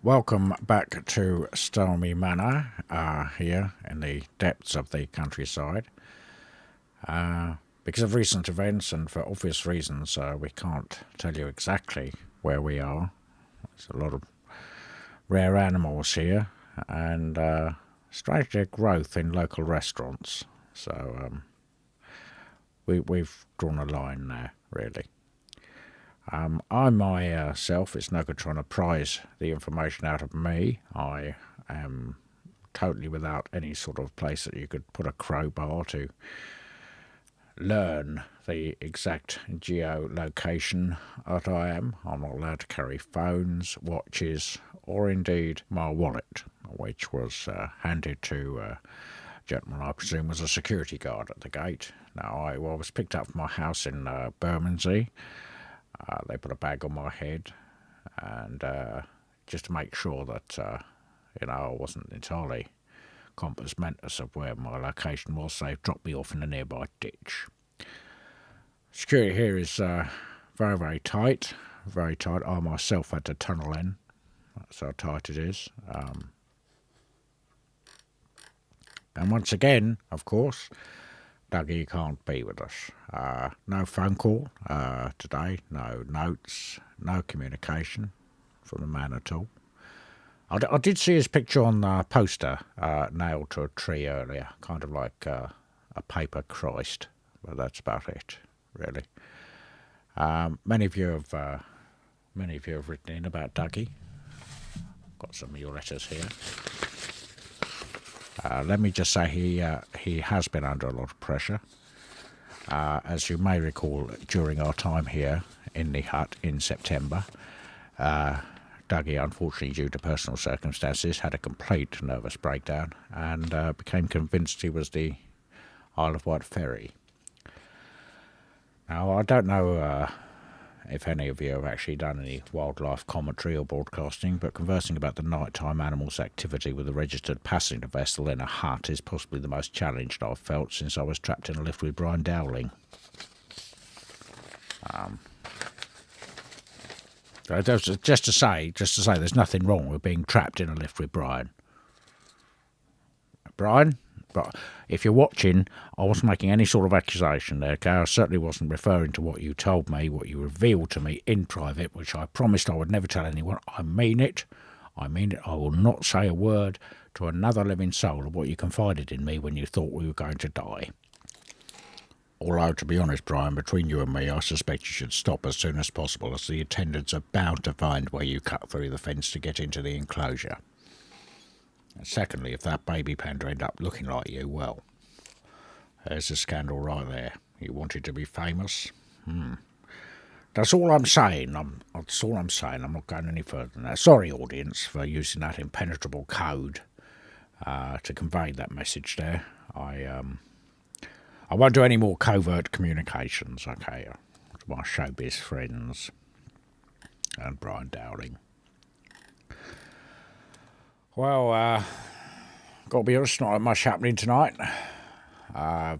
Welcome back to Stoney Manor, here in the depths of the countryside. Because of recent events and for obvious reasons, we can't tell you exactly where we are. There's a lot of rare animals here and strange growth in local restaurants. So we've drawn a line there, really. I myself, it's no good trying to prize the information out of me. I am totally without any sort of place that you could put a crowbar to learn the exact geolocation that I am. I'm not allowed to carry phones, watches, or indeed my wallet, which was handed to a gentleman I presume was a security guard at the gate. Now, I was picked up from my house in Bermondsey. They put a bag on my head, and just to make sure that I wasn't entirely compass mentis of where my location was, they dropped me off in a nearby ditch. Security here is very, very tight, very tight. I myself had to tunnel in. That's how tight it is. And once again, of course, Dougie can't be with us. No phone call today, no notes, no communication from the man at all. I did see his picture on the poster nailed to a tree earlier, kind of like a paper Christ, but that's about it, really. Many of you have written in about Dougie. Got some of your letters here. Let me just say he has been under a lot of pressure. As you may recall, during our time here in the hut in September, Dougie, unfortunately due to personal circumstances, had a complete nervous breakdown and became convinced he was the Isle of Wight ferry. Now, I don't know if any of you have actually done any wildlife commentary or broadcasting, but conversing about the nighttime animals' activity with a registered passenger vessel in a hut is possibly the most challenged I've felt since I was trapped in a lift with Brian Dowling. Just to say, there's nothing wrong with being trapped in a lift with Brian. Brian? But if you're watching, I wasn't making any sort of accusation there, okay? I certainly wasn't referring to what you told me, what you revealed to me in private, which I promised I would never tell anyone. I mean it. I mean it. I will not say a word to another living soul of what you confided in me when you thought we were going to die. Although, to be honest, Brian, between you and me, I suspect you should stop as soon as possible, as the attendants are bound to find where you cut through the fence to get into the enclosure. And secondly, if that baby panda end up looking like you, well, there's a scandal right there. You wanted to be famous? That's all I'm saying. That's all I'm saying. I'm not going any further than that. Sorry, audience, for using that impenetrable code to convey that message there. I won't do any more covert communications, okay? To my showbiz friends and Brian Dowling. Well, got to be honest, not much happening tonight.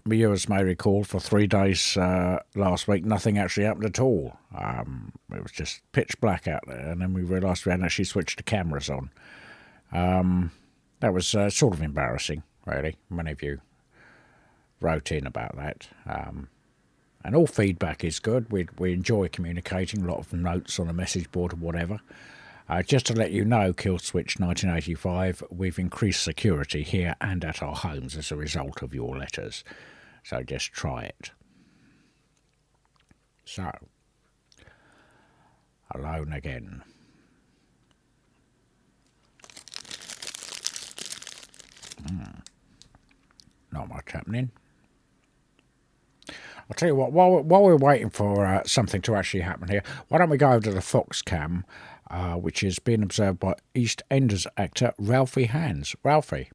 Viewers may recall for 3 days last week, nothing actually happened at all. It was just pitch black out there, and then we realised we hadn't actually switched the cameras on. That was sort of embarrassing, really. Many of you wrote in about that. And all feedback is good. We enjoy communicating, a lot of notes on the message board or whatever. Just to let you know, Killswitch 1985, we've increased security here and at our homes as a result of your letters. So just try it. So, alone again. Not much happening. I'll tell you what, while we're waiting for something to actually happen here, why don't we go over to the Fox Cam, which is being observed by EastEnders actor Ralphie Hands. Ralphie.